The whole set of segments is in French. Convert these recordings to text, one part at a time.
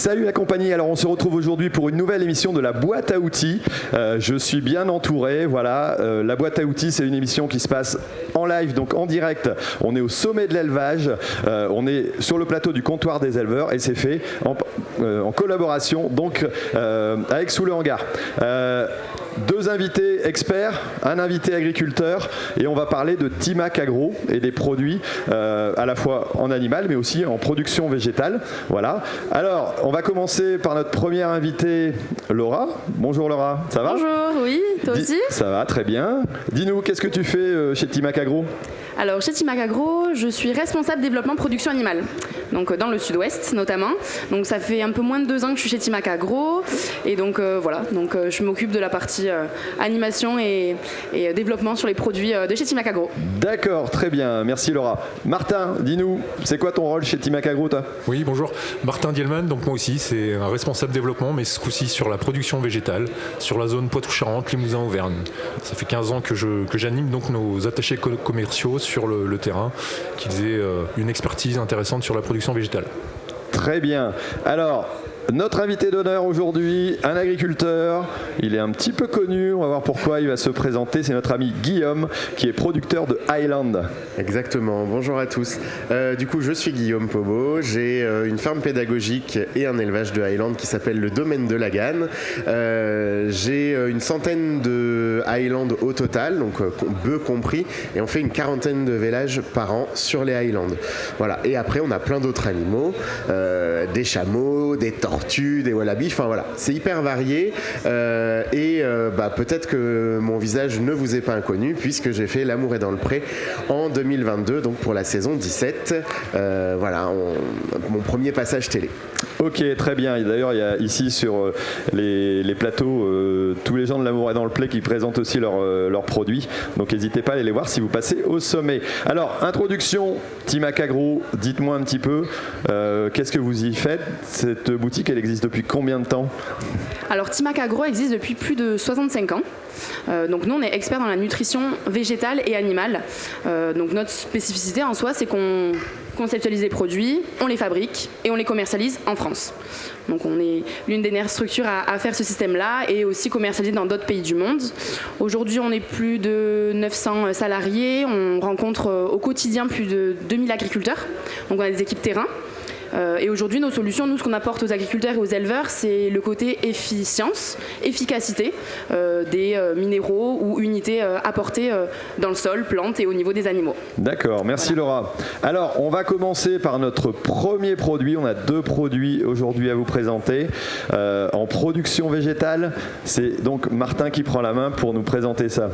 Salut la compagnie, alors on se retrouve aujourd'hui pour une nouvelle émission de la boîte à outils. Je suis bien entouré, voilà. La boîte à outils, c'est une émission qui se passe en live, donc en direct. On est au sommet de l'élevage, on est sur le plateau du comptoir des éleveurs et c'est fait en collaboration donc avec Sous le Hangar. Deux invités experts, un invité agriculteur et on va parler de Timac Agro et des produits à la fois en animal mais aussi en production végétale. Voilà. Alors, on va commencer par notre première invitée, Laura. Bonjour Laura, ça va ? Bonjour, oui, toi aussi ? Ça va, très bien. Dis-nous, qu'est-ce que tu fais chez Timac Agro ? Alors chez Timac Agro, je suis responsable développement production animale, donc dans le sud-ouest notamment. Donc ça fait un peu moins de 2 ans que je suis chez Timac Agro et donc voilà, donc je m'occupe de la partie animation et développement sur les produits de chez Timac Agro. D'accord, très bien, merci Laura. Martin, dis-nous, c'est quoi ton rôle chez Timac Agro toi ? Oui, bonjour, Martin Dielman, donc moi aussi c'est un responsable développement mais ce coup-ci sur la production végétale, sur la zone Poitou-Charentes, Limousin, Auvergne. Ça fait 15 ans que j'anime donc nos attachés commerciaux sur le terrain, qu'ils aient une expertise intéressante sur la production végétale. Très bien. Alors, notre invité d'honneur aujourd'hui, un agriculteur, il est un petit peu connu, on va voir pourquoi il va se présenter, c'est notre ami Guillaume qui est producteur de Highland. Exactement, bonjour à tous. Du coup, je suis Guillaume Pobo, j'ai une ferme pédagogique et un élevage de Highland qui s'appelle le domaine de la Ganne. J'ai une centaine de Highland au total, donc bœufs compris, et on fait une quarantaine de vélages par an sur les Highlands. Voilà. Et après, on a plein d'autres animaux, des chameaux, des tortues, des wallabies, enfin voilà, c'est hyper varié et peut-être que mon visage ne vous est pas inconnu puisque j'ai fait L'amour est dans le pré en 2022, donc pour la saison 17, voilà, mon premier passage télé. Ok, très bien. D'ailleurs, il y a ici sur les plateaux tous les gens de L'amour est dans le pré qui présentent aussi leurs produits, donc n'hésitez pas à aller les voir si vous passez au sommet. Alors, introduction, Timac Agro, dites-moi un petit peu, qu'est-ce que vous y faites ? Cette boutique, elle existe depuis combien de temps ? Alors Timac Agro existe depuis plus de 65 ans. Donc nous on est experts dans la nutrition végétale et animale. Donc notre spécificité en soi c'est qu'on conceptualise les produits, on les fabrique et on les commercialise en France. Donc on est l'une des dernières structures à faire ce système-là et aussi commercialisé dans d'autres pays du monde. Aujourd'hui on est plus de 900 salariés, on rencontre au quotidien plus de 2000 agriculteurs. Donc on a des équipes terrain. Et aujourd'hui, nos solutions, nous, ce qu'on apporte aux agriculteurs et aux éleveurs, c'est le côté efficience, efficacité des minéraux ou unités apportées dans le sol, plantes et au niveau des animaux. D'accord, merci voilà. Laura. Alors, on va commencer par notre premier produit. On a 2 produits aujourd'hui à vous présenter. En production végétale, c'est donc Martin qui prend la main pour nous présenter ça.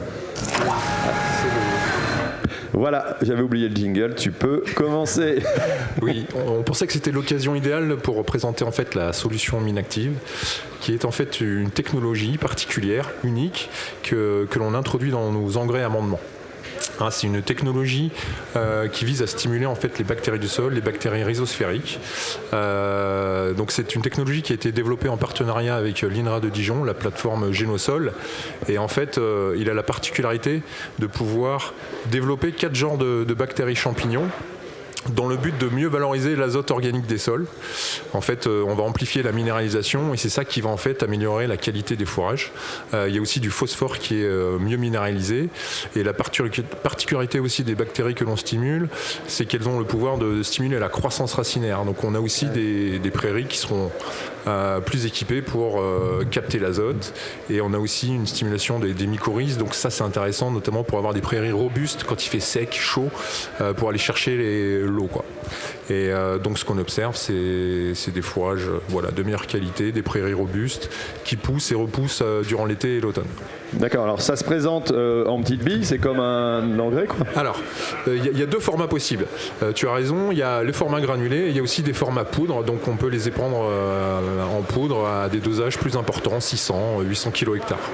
Voilà, j'avais oublié le jingle, tu peux commencer. Oui, on pensait que c'était l'occasion idéale pour présenter en fait la solution Minactive, qui est en fait une technologie particulière, unique, que l'on introduit dans nos engrais amendements. C'est une technologie qui vise à stimuler en fait les bactéries du sol, les bactéries rhizosphériques. Donc c'est une technologie qui a été développée en partenariat avec l'INRA de Dijon, la plateforme Génosol. Et en fait, il a la particularité de pouvoir développer 4 genres de bactéries champignons dans le but de mieux valoriser l'azote organique des sols. En fait, on va amplifier la minéralisation et c'est ça qui va en fait améliorer la qualité des fourrages. Il y a aussi du phosphore qui est mieux minéralisé et la particularité aussi des bactéries que l'on stimule, c'est qu'elles ont le pouvoir de stimuler la croissance racinaire. Donc on a aussi des prairies qui seront plus équipées pour capter l'azote et on a aussi une stimulation des mycorhizes. Donc ça c'est intéressant notamment pour avoir des prairies robustes quand il fait sec, chaud, pour aller chercher l'eau, quoi. Et donc ce qu'on observe c'est des fourrages de meilleure qualité, des prairies robustes qui poussent et repoussent durant l'été et l'automne. D'accord, alors ça se présente en petites billes, c'est comme un engrais quoi. Alors, il y a 2 formats possibles. Tu as raison, il y a le format granulé et il y a aussi des formats poudre, donc on peut les épandre en poudre à des dosages plus importants, 600, 800 kg hectares.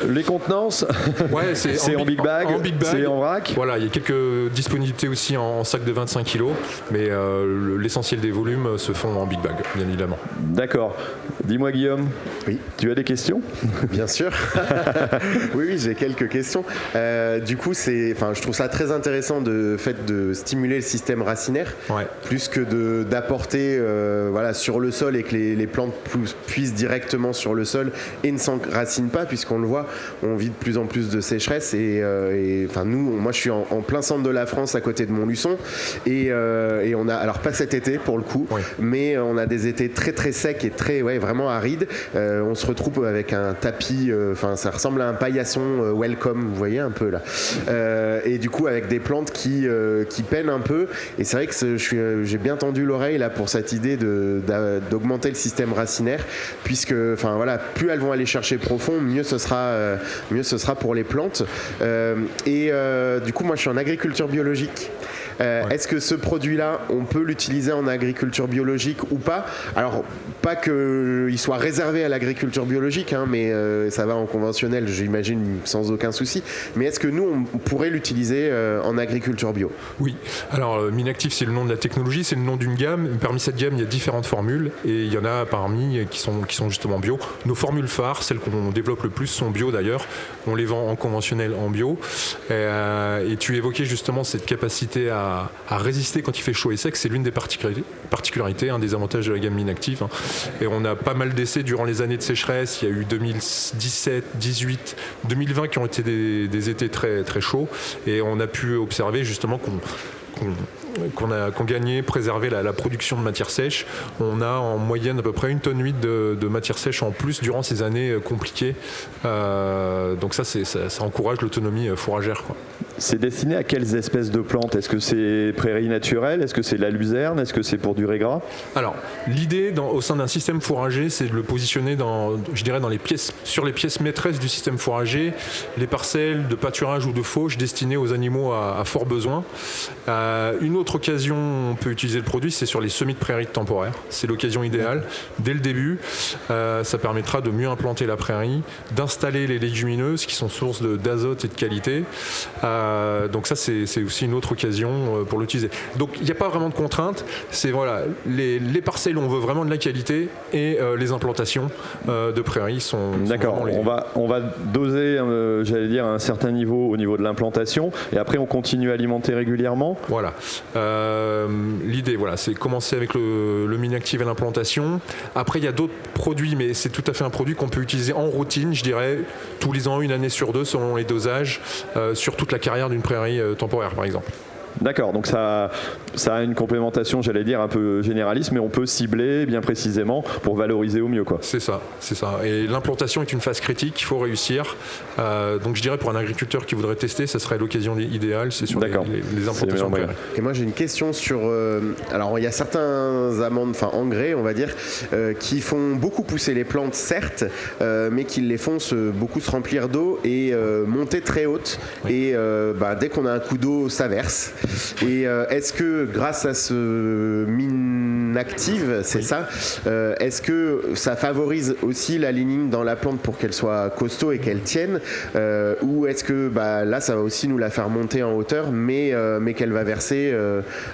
Les contenances, ouais, c'est en big bag, c'est en vrac. Voilà, il y a quelques disponibilités aussi en sac de 25 kg, mais l'essentiel des volumes se font en big bag, bien évidemment. D'accord. Dis-moi Guillaume, Oui. Tu as des questions? Bien sûr. Oui, j'ai quelques questions. Du coup, je trouve ça très intéressant de stimuler le système racinaire, plus que d'apporter sur le sol et que les plantes puissent directement sur le sol et ne s'enracinent pas, puisqu'on le voit, on vit de plus en plus de sécheresse moi je suis en plein centre de la France à côté de Montluçon et on a, alors pas cet été pour le coup, mais on a des étés très très secs et vraiment arides. On se retrouve avec un tapis, ça ressemble à un paillasson welcome, vous voyez un peu là, et du coup avec des plantes qui peinent un peu, et c'est vrai que j'ai bien tendu l'oreille là pour cette idée d'augmenter le système racinaire, puisque plus elles vont aller chercher profond, mieux ce sera pour les plantes. Du coup moi je suis en agriculture biologique. Est-ce que ce produit-là, on peut l'utiliser en agriculture biologique ou pas? Alors, pas qu'il soit réservé à l'agriculture biologique, mais ça va en conventionnel, j'imagine, sans aucun souci. Mais est-ce que nous, on pourrait l'utiliser en agriculture bio? Oui. Alors, Minactiv, c'est le nom de la technologie, c'est le nom d'une gamme. Parmi cette gamme, il y a différentes formules et il y en a parmi qui sont justement bio. Nos formules phares, celles qu'on développe le plus, sont bio d'ailleurs. On les vend en conventionnel, en bio. Et tu évoquais justement cette capacité à résister quand il fait chaud et sec. C'est l'une des particularités, un des avantages de la gamme Minactiv. Et on a pas mal d'essais durant les années de sécheresse. Il y a eu 2017, 2018, 2020 qui ont été des étés très, très chauds. Et on a pu observer justement qu'on gagnait, préservé la production de matière sèche. On a en moyenne à peu près 1,8 tonne de matière sèche en plus durant ces années compliquées. Donc ça encourage l'autonomie fourragère, quoi. C'est destiné à quelles espèces de plantes? Est-ce que c'est prairies naturelles? Est-ce que c'est la luzerne? Est-ce que c'est pour du raiggras? Alors, l'idée au sein d'un système fourrager, c'est de le positionner sur les pièces maîtresses du système fourrager, les parcelles de pâturage ou de fauche destinées aux animaux à fort besoin. Une autre occasion où on peut utiliser le produit, c'est sur les semis de prairies temporaires. C'est l'occasion idéale. Dès le début, ça permettra de mieux implanter la prairie, d'installer les légumineuses qui sont source d'azote et de qualité. Donc ça, c'est aussi une autre occasion pour l'utiliser. Donc il n'y a pas vraiment de contrainte. C'est les parcelles où on veut vraiment de la qualité et les implantations de prairies sont d'accord. On va doser, j'allais dire, à un certain niveau au niveau de l'implantation, et après on continue à alimenter régulièrement. Voilà. L'idée, c'est commencer avec le Minactiv et l'implantation. Après, il y a d'autres produits, mais c'est tout à fait un produit qu'on peut utiliser en routine, je dirais, tous les ans, une année sur deux, selon les dosages, sur toute la carrière d'une prairie temporaire, par exemple. D'accord, donc ça a une complémentation, j'allais dire, un peu généraliste, mais on peut cibler bien précisément pour valoriser au mieux, quoi. C'est ça. Et l'implantation est une phase critique, il faut réussir. Donc je dirais pour un agriculteur qui voudrait tester, ça serait l'occasion idéale, c'est sur les implantations de prairies. Et moi j'ai une question sur... alors il y a certains engrais, on va dire, qui font beaucoup pousser les plantes, certes, mais qui les font beaucoup se remplir d'eau et monter très haute. Oui. Et dès qu'on a un coup d'eau, ça verse. Et est-ce que grâce à ce Minactiv, c'est ça, est-ce que ça favorise aussi la lignine dans la plante pour qu'elle soit costaud et qu'elle tienne, ou est-ce que là ça va aussi nous la faire monter en hauteur, mais qu'elle va verser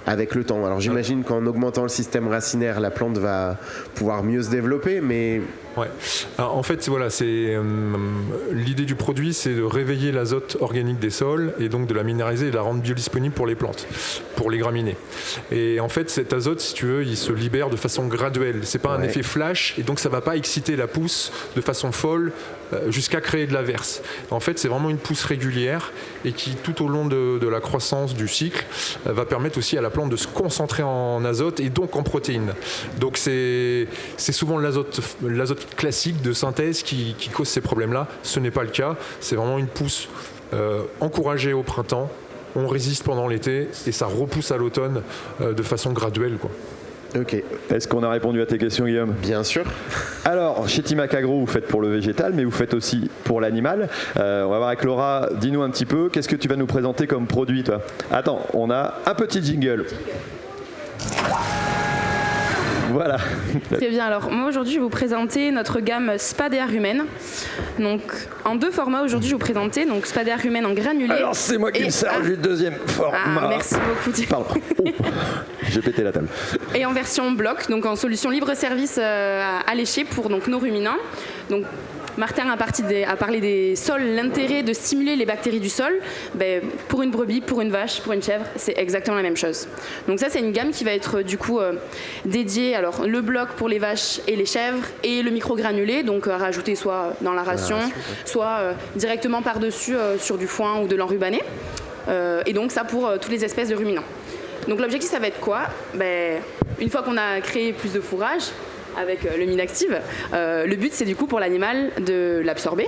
avec le temps? Alors j'imagine qu'en augmentant le système racinaire, la plante va pouvoir mieux se développer, mais... Ouais. Alors, en fait, l'idée du produit, c'est de réveiller l'azote organique des sols et donc de la minéraliser et de la rendre biodisponible pour les plantes, pour les graminées. Et en fait, cet azote, si tu veux, il se libère de façon graduelle. C'est pas un effet flash, et donc ça va pas exciter la pousse de façon folle jusqu'à créer de l'averse. En fait, c'est vraiment une pousse régulière et qui, tout au long de la croissance du cycle, va permettre aussi à la plante de se concentrer en azote et donc en protéines. Donc c'est souvent l'azote classique de synthèse qui cause ces problèmes-là. Ce n'est pas le cas. C'est vraiment une pousse encouragée au printemps. On résiste pendant l'été et ça repousse à l'automne de façon graduelle, quoi. Ok. Est-ce qu'on a répondu à tes questions, Guillaume? Bien sûr. Alors, chez Timac Agro, vous faites pour le végétal, mais vous faites aussi pour l'animal. On va voir avec Laura. Dis-nous un petit peu, qu'est-ce que tu vas nous présenter comme produit, toi? Attends, on a un petit jingle. Voilà. Très bien, alors moi aujourd'hui je vais vous présenter notre gamme Spadea Rumen. Donc en 2 formats aujourd'hui je vais vous présenter, donc Spadea Rumen en granulé. Alors c'est moi qui me sers du deuxième format. Merci beaucoup. Pardon. Oh, j'ai pété la table. Et en version bloc, donc en solution libre-service alléchée pour donc, nos ruminants. Donc Martin a parlé des sols, l'intérêt de stimuler les bactéries du sol. Ben, pour une brebis, pour une vache, pour une chèvre, c'est exactement la même chose. Donc ça, c'est une gamme qui va être du coup dédiée, alors le bloc pour les vaches et les chèvres et le micro-granulé, donc à rajouter soit dans la ration, soit directement par-dessus sur du foin ou de l'enrubané. Et donc ça pour toutes les espèces de ruminants. Donc l'objectif, ça va être quoi? Ben, une fois qu'on a créé plus de fourrage, avec le Minactive. Le but, c'est du coup pour l'animal de l'absorber.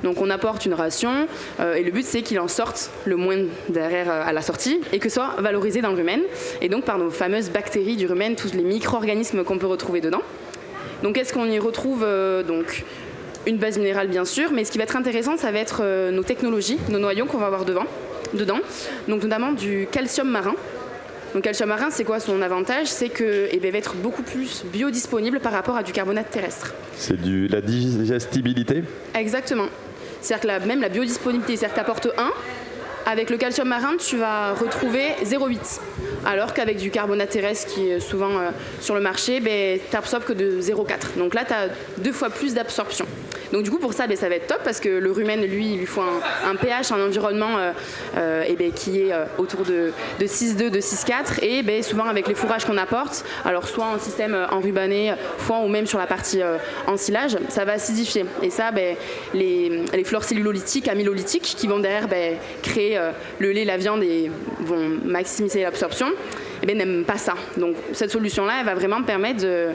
Donc on apporte une ration et le but, c'est qu'il en sorte le moins derrière à la sortie et que ce soit valorisé dans le rumen. Et donc par nos fameuses bactéries du rumen, tous les micro-organismes qu'on peut retrouver dedans. Donc est-ce qu'on y retrouve donc une base minérale bien sûr, mais ce qui va être intéressant, ça va être nos technologies, nos noyaux qu'on va avoir dedans. Donc notamment du calcium marin. Donc calcium marin, c'est quoi son avantage? C'est qu'il va être beaucoup plus biodisponible par rapport à du carbonate terrestre. C'est la digestibilité? Exactement. C'est-à-dire que même la biodisponibilité, c'est-à-dire que tu apportes 1, avec le calcium marin, tu vas retrouver 0,8. Alors qu'avec du carbonate terrestre qui est souvent sur le marché, tu n'absorbes que de 0,4. Donc là, tu as 2 fois plus d'absorption. Donc du coup, pour ça, ça va être top parce que le rumen, lui, il lui faut un pH, un environnement qui est autour de 6,2, de 6,4. Et souvent, avec les fourrages qu'on apporte, alors soit en système enrubané, foin ou même sur la partie ensilage, ça va acidifier. Et ça, les flores cellulolytiques, amylolytiques, qui vont derrière créer le lait, la viande et vont maximiser l'absorption, n'aiment pas ça. Donc cette solution-là, elle va vraiment permettre de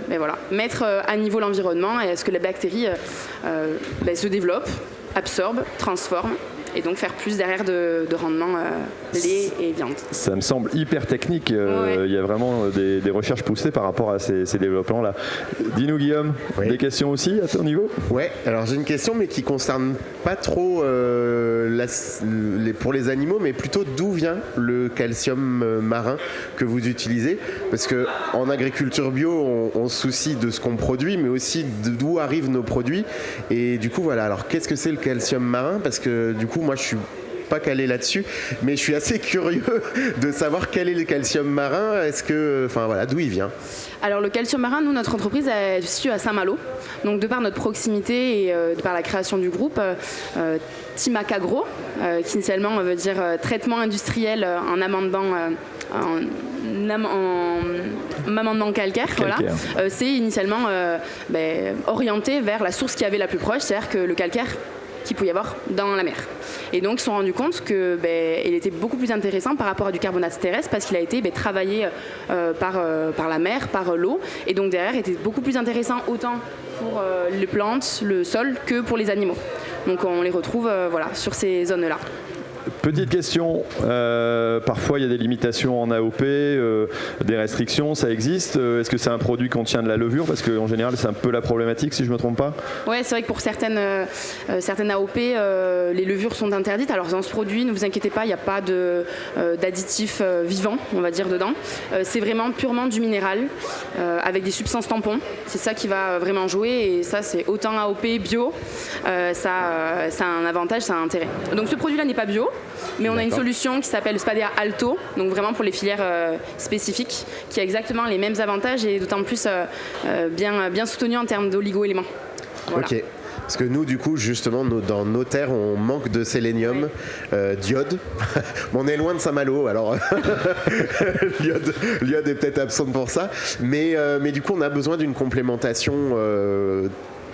mettre à niveau l'environnement et à ce que les bactéries se développent, absorbent, transforment et donc faire plus derrière de rendement lait et viande. Ça me semble hyper technique. Il y a vraiment des recherches poussées par rapport à ces développements-là. Dis-nous Guillaume, des questions aussi à ton niveau? Ouais, alors j'ai une question mais qui concerne pas trop pour les animaux, mais plutôt d'où vient le calcium marin que vous utilisez? Parce qu'en agriculture bio, on se soucie de ce qu'on produit, mais aussi d'où arrivent nos produits. Et du coup, voilà, alors qu'est-ce que c'est le calcium marin? Parce que du coup, moi je suis pas calé là-dessus, mais je suis assez curieux de savoir quel est le calcium marin. D'où il vient? Alors le calcium marin, nous, notre entreprise est située à Saint-Malo. Donc de par notre proximité et de par la création du groupe, Timac Agro, qui initialement veut dire traitement industriel en amendement calcaire. Voilà. C'est initialement orienté vers la source qui avait la plus proche, c'est-à-dire que le calcaire qu'il pouvait y avoir dans la mer. Et donc ils se sont rendus compte qu'il était beaucoup plus intéressant par rapport à du carbonate terrestre parce qu'il a été travaillé par la mer, par l'eau, et donc derrière était beaucoup plus intéressant autant pour les plantes, le sol, que pour les animaux. Donc on les retrouve sur ces zones-là. Petite question, parfois il y a des limitations en AOP, des restrictions, ça existe. Est-ce que c'est un produit qui contient de la levure? Parce qu'en général c'est un peu la problématique si je ne me trompe pas. Oui, c'est vrai que pour certaines AOP, les levures sont interdites. Alors dans ce produit, ne vous inquiétez pas, il n'y a pas d'additifs vivants, on va dire, dedans. C'est vraiment purement du minéral, avec des substances tampons. C'est ça qui va vraiment jouer, et ça c'est autant AOP bio, ça a un avantage, ça a un intérêt. Donc ce produit-là n'est pas bio, mais on a une solution qui s'appelle Spadea Alto, donc vraiment pour les filières spécifiques, qui a exactement les mêmes avantages et d'autant plus bien soutenu en termes d'oligo-éléments. Voilà. Ok. Parce que nous, du coup, justement, dans nos terres, on manque de sélénium, d'iode. On est loin de Saint-Malo, alors l'iode est peut-être absente pour ça. Mais du coup, on a besoin d'une complémentation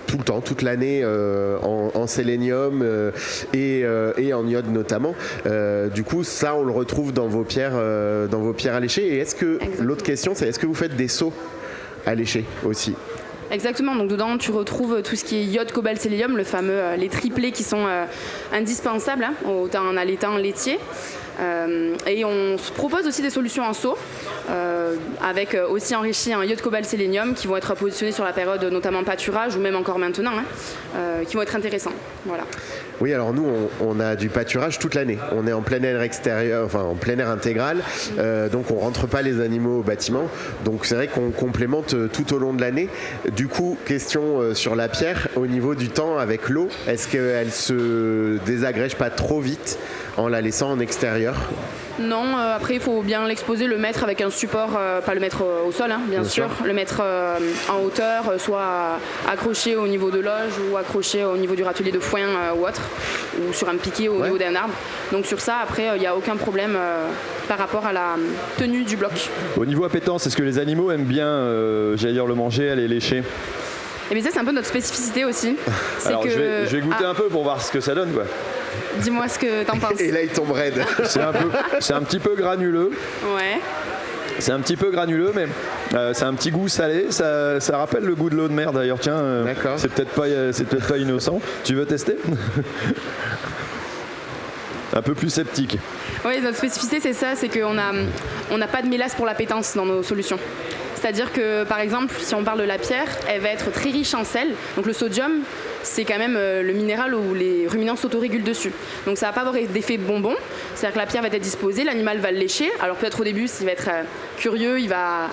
tout le temps, toute l'année en sélénium et en iode notamment. Du coup, ça, on le retrouve dans vos pierres alléchées. Et l'autre question, c'est est-ce que vous faites des seaux alléchés aussi? Exactement, donc dedans tu retrouves tout ce qui est iode, cobalt, sélénium, les triplés qui sont indispensables, autant en allaitant, laitier. Et on se propose aussi des solutions en seau, avec aussi enrichi en iode cobalt sélénium qui vont être positionnés sur la période notamment pâturage ou même encore maintenant, qui vont être intéressants. Voilà. Oui, alors nous, on a du pâturage toute l'année. On est en plein air extérieur, enfin en plein air intégral, donc on rentre pas les animaux au bâtiment. Donc c'est vrai qu'on complémente tout au long de l'année. Du coup, question sur la pierre, au niveau du temps avec l'eau, est-ce qu'elle se désagrège pas trop vite en la laissant en extérieur? Non, après il faut bien l'exposer, le mettre avec un support, pas le mettre au sol, bien sûr, le mettre en hauteur, soit accroché au niveau de loge ou accroché au niveau du râtelier de foin ou autre, ou sur un piquet au niveau d'un arbre. Donc sur ça, après, il n'y a aucun problème par rapport à la tenue du bloc. Au niveau appétence, est-ce que les animaux aiment bien, j'allais dire, le manger, aller lécher? Et bien ça, c'est un peu notre spécificité aussi. Alors je vais goûter un peu pour voir ce que ça donne, quoi. Dis-moi ce que t'en penses. Et là, il tombe raide. C'est un petit peu granuleux. Ouais. C'est un petit peu granuleux, mais c'est un petit goût salé. Ça rappelle le goût de l'eau de mer d'ailleurs. Tiens, c'est peut-être pas innocent. Tu veux tester? Un peu plus sceptique. Oui, notre spécificité, c'est ça, c'est qu'on n'a pas de mélasse pour l'appétence dans nos solutions. C'est-à-dire que, par exemple, si on parle de la pierre, elle va être très riche en sel. Donc le sodium, c'est quand même le minéral où les ruminants s'autorégulent dessus. Donc ça va pas avoir d'effet bonbon. C'est-à-dire que la pierre va être disposée, l'animal va le lécher. Alors peut-être au début, s'il va être curieux, il va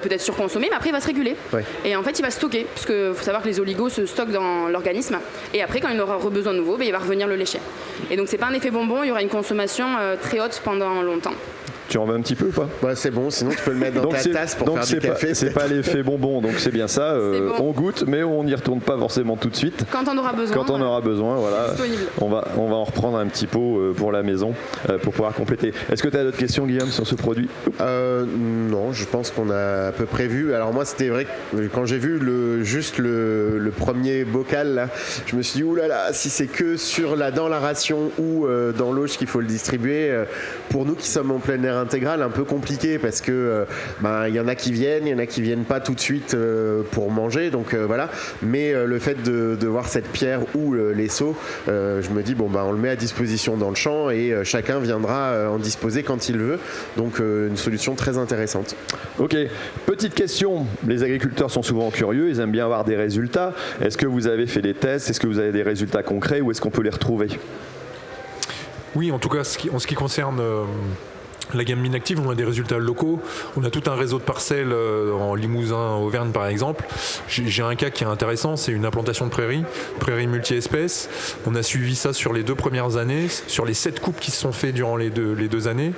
peut-être surconsommer, mais après il va se réguler. Ouais. Et en fait, il va stocker, parce qu'il faut savoir que les oligos se stockent dans l'organisme. Et après, quand il aura besoin de nouveau, il va revenir le lécher. Et donc c'est pas un effet bonbon, il y aura une consommation très haute pendant longtemps. Tu en veux un petit peu ou pas? Bah, c'est bon, sinon tu peux le mettre dans ta tasse pour faire du café. C'est pas l'effet bonbon, donc c'est bien ça. Bon. On goûte, mais on n'y retourne pas forcément tout de suite. Quand on aura besoin. Quand on aura besoin, voilà. On va en reprendre un petit pot pour la maison pour pouvoir compléter. Est-ce que tu as d'autres questions, Guillaume, sur ce produit? Non, je pense qu'on a à peu près vu. Alors moi, c'était vrai que quand j'ai vu le premier bocal, là, je me suis dit, oulala, si c'est que dans la ration ou dans l'auge qu'il faut le distribuer, pour nous qui sommes en plein air intégral, un peu compliqué parce que y en a qui viennent, il y en a qui viennent pas tout de suite pour manger, donc voilà. Mais le fait de voir cette pierre ou les seaux, je me dis on le met à disposition dans le champ et chacun viendra en disposer quand il veut. Donc une solution très intéressante. Ok, petite question, les agriculteurs sont souvent curieux, ils aiment bien avoir des résultats. Est-ce que vous avez fait des tests? Est-ce que vous avez des résultats concrets? Où est-ce qu'on peut les retrouver? Oui, en tout cas, en ce qui concerne la gamme Minactive, on a des résultats locaux. On a tout un réseau de parcelles en Limousin, Auvergne par exemple. J'ai un cas qui est intéressant, c'est une implantation de prairies multi-espèces. On a suivi ça sur les 2 premières années, sur les 7 coupes qui se sont faites durant les deux années.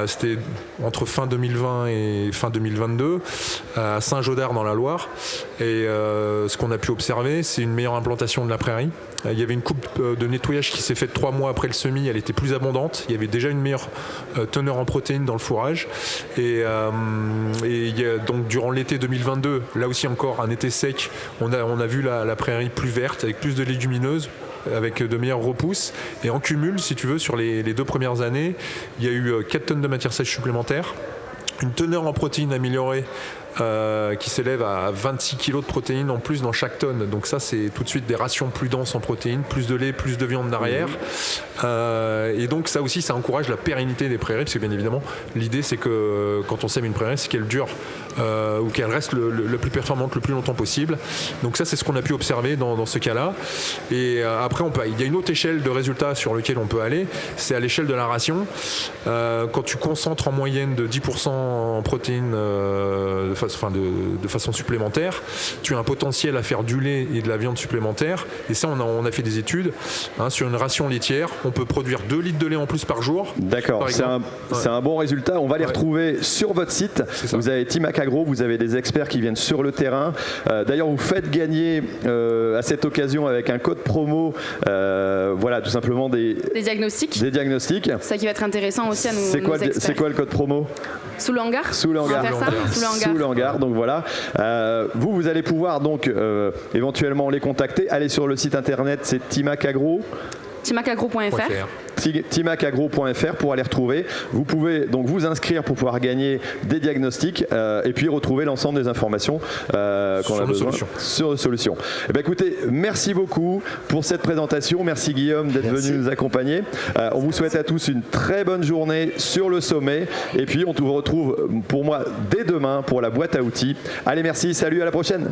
C'était entre fin 2020 et fin 2022 à Saint-Gaudard dans la Loire. Et ce qu'on a pu observer, c'est une meilleure implantation de la prairie. Il y avait une coupe de nettoyage qui s'est faite 3 mois après le semis, elle était plus abondante. Il y avait déjà une meilleure teneur en protéines dans le fourrage. Et il y a, donc durant l'été 2022, là aussi encore un été sec, on a vu la prairie plus verte, avec plus de légumineuses, avec de meilleures repousses. Et en cumul, si tu veux, sur les 2 premières années, il y a eu 4 tonnes de matière sèche supplémentaire, une teneur en protéines améliorée qui s'élève à 26 kg de protéines en plus dans chaque tonne. Donc ça, c'est tout de suite des rations plus denses en protéines, plus de lait, plus de viande derrière. Et donc ça aussi, ça encourage la pérennité des prairies, parce que bien évidemment, l'idée c'est que quand on sème une prairie, c'est qu'elle dure ou qu'elle reste le plus performante le plus longtemps possible. Donc ça, c'est ce qu'on a pu observer dans ce cas-là. Et après, il y a une autre échelle de résultats sur lequel on peut aller, c'est à l'échelle de la ration. Quand tu concentres en moyenne de 10% en protéines de façon supplémentaire, tu as un potentiel à faire du lait et de la viande supplémentaire. Et ça, on a fait des études. Sur une ration laitière, on peut produire 2 litres de lait en plus par jour. D'accord, c'est un bon résultat. On va les retrouver sur votre site. Vous avez Timac Agro, vous avez des experts qui viennent sur le terrain. D'ailleurs, vous faites gagner à cette occasion avec un code promo, tout simplement des diagnostics. Des diagnostics. Ça qui va être intéressant aussi à nous. C'est quoi le code promo? Sous le hangar. Sous le hangar. Sous le hangar. Donc voilà. Vous allez pouvoir donc éventuellement les contacter. Allez sur le site internet, c'est Timac Agro. timacagro.fr. timacagro.fr pour aller retrouver. Vous pouvez donc vous inscrire pour pouvoir gagner des diagnostics et puis retrouver l'ensemble des informations qu'on a besoin sur nos solutions. Eh bien, écoutez, merci beaucoup pour cette présentation. Merci Guillaume d'être venu nous accompagner. On vous souhaite à tous une très bonne journée sur le sommet et puis on vous retrouve pour moi dès demain pour la boîte à outils. Allez, merci, salut, à la prochaine.